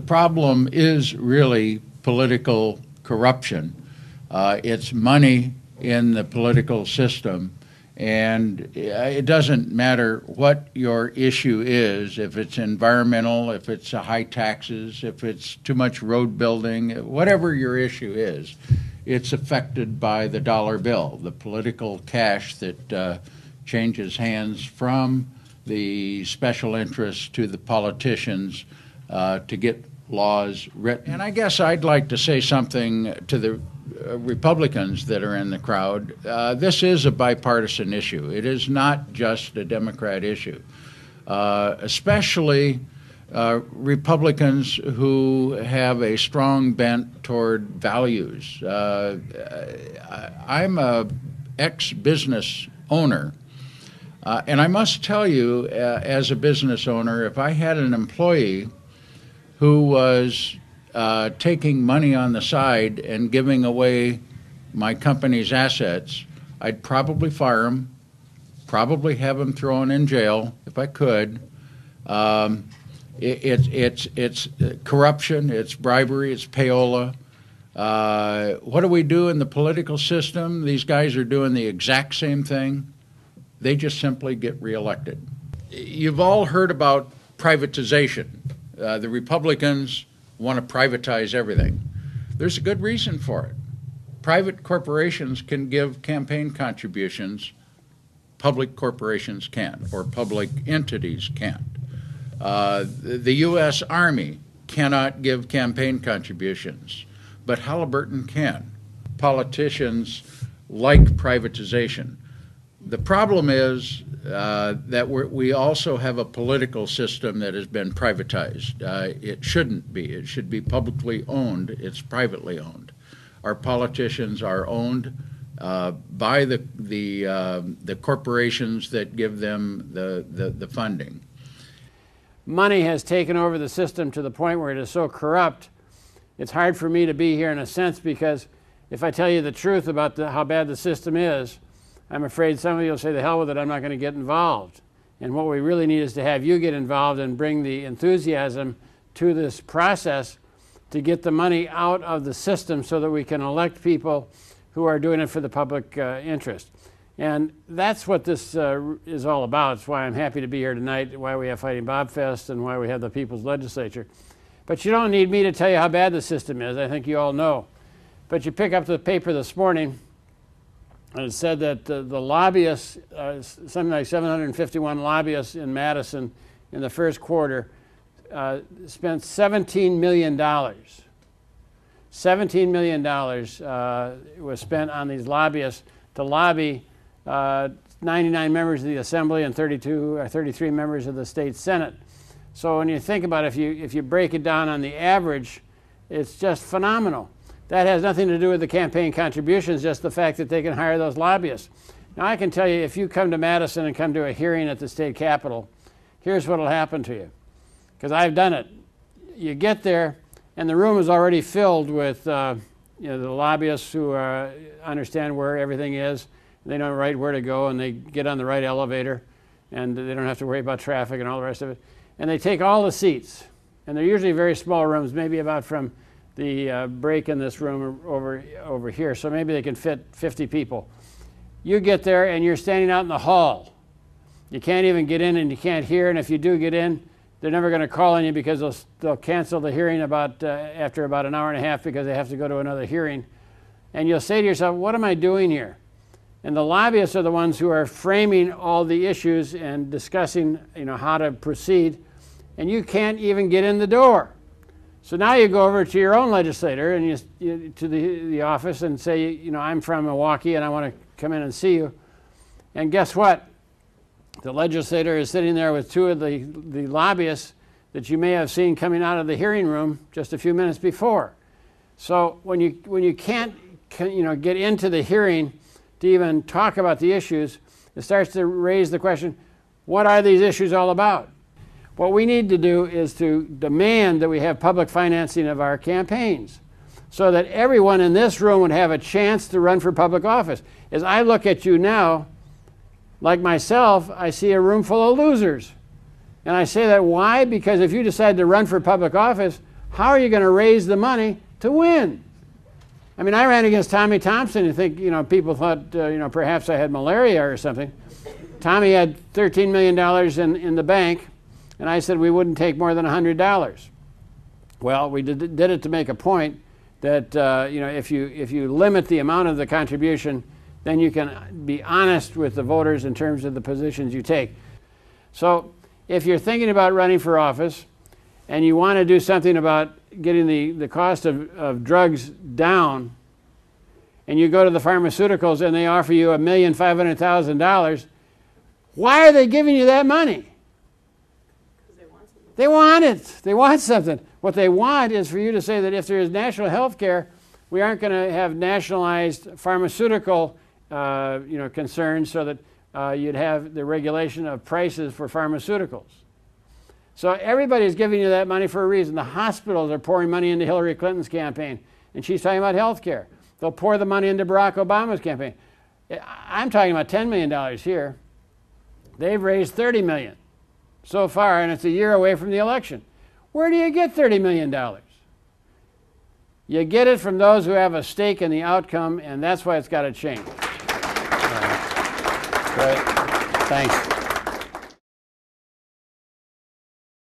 problem is really political corruption. It's money in the political system, and it doesn't matter what your issue is, if it's environmental, if it's high taxes, if it's too much road building, whatever your issue is, it's affected by the dollar bill, the political cash that changes hands from the special interests to the politicians to get laws written. And I guess I'd like to say something to the Republicans that are in the crowd. This is a bipartisan issue. It is not just a Democrat issue, especially Republicans who have a strong bent toward values. I'm a ex-business owner, and I must tell you, as a business owner, if I had an employee who was taking money on the side and giving away my company's assets, I'd probably fire him, probably have him thrown in jail if I could. It's corruption, it's bribery, it's payola. What do we do in the political system? These guys are doing the exact same thing. They just simply get reelected. You've all heard about privatization. The Republicans want to privatize everything. There's a good reason for it. Private corporations can give campaign contributions, public corporations can't, or public entities can't. The U.S. Army cannot give campaign contributions, but Halliburton can. Politicians like privatization. The problem is that we also have a political system that has been privatized. It shouldn't be. It should be publicly owned. It's privately owned. Our politicians are owned by the corporations that give them the funding. Money has taken over the system to the point where it is so corrupt, it's hard for me to be here in a sense, because if I tell you the truth about how bad the system is, I'm afraid some of you will say, the hell with it, I'm not going to get involved. And what we really need is to have you get involved and bring the enthusiasm to this process to get the money out of the system so that we can elect people who are doing it for the public interest. And that's what this is all about. It's why I'm happy to be here tonight, why we have Fighting Bob Fest, and why we have the People's Legislature. But you don't need me to tell you how bad the system is. I think you all know. But you pick up the paper this morning, and it said that the lobbyists, something like 751 lobbyists in Madison in the first quarter, spent $17 million. $17 million was spent on these lobbyists to lobby 99 members of the Assembly and 32 or 33 members of the state Senate. So when you think about it, if you break it down on the average, it's just phenomenal. That has nothing to do with the campaign contributions, just the fact that they can hire those lobbyists. Now I can tell you, if you come to Madison and come to a hearing at the state capitol, here's what will happen to you. Because I've done it. You get there, and the room is already filled with the lobbyists who understand where everything is. They know right where to go, and they get on the right elevator, and they don't have to worry about traffic and all the rest of it. And they take all the seats, and they're usually very small rooms, maybe about from the break in this room over here, so maybe they can fit 50 people. You get there, and you're standing out in the hall. You can't even get in, and you can't hear, and if you do get in, they're never going to call on you because they'll cancel the hearing after about an hour and a half because they have to go to another hearing. And you'll say to yourself, what am I doing here? And the lobbyists are the ones who are framing all the issues and discussing how to proceed, and you can't even get in the door. So now you go over to your own legislator and you to the office and say, I'm from Milwaukee and I want to come in and see you. And guess what? The legislator is sitting there with two of the lobbyists that you may have seen coming out of the hearing room just a few minutes before. So when you can't get into the hearing to even talk about the issues, it starts to raise the question, what are these issues all about? What we need to do is to demand that we have public financing of our campaigns so that everyone in this room would have a chance to run for public office. As I look at you now, like myself, I see a room full of losers. And I say that why? Because if you decide to run for public office, how are you going to raise the money to win? I mean, I ran against Tommy Thompson and think, you know, people thought, you know, perhaps I had malaria or something. Tommy had $13 million in the bank, and I said we wouldn't take more than $100. Well, we did it to make a point that, you know, if you limit the amount of the contribution, then you can be honest with the voters in terms of the positions you take. So if you're thinking about running for office and you want to do something about getting the cost of drugs down, and you go to the pharmaceuticals and they offer you $1,500,000, why are they giving you that money? They want it. They want something. What they want is for you to say that if there is national health care, we aren't going to have nationalized pharmaceutical you know, concerns, so that you'd have the regulation of prices for pharmaceuticals. So everybody's giving you that money for a reason. The hospitals are pouring money into Hillary Clinton's campaign, and she's talking about health care. They'll pour the money into Barack Obama's campaign. I'm talking about $10 million here. They've raised $30 million so far, and it's a year away from the election. Where do you get $30 million? You get it from those who have a stake in the outcome, and that's why it's got to change. Right. Thanks.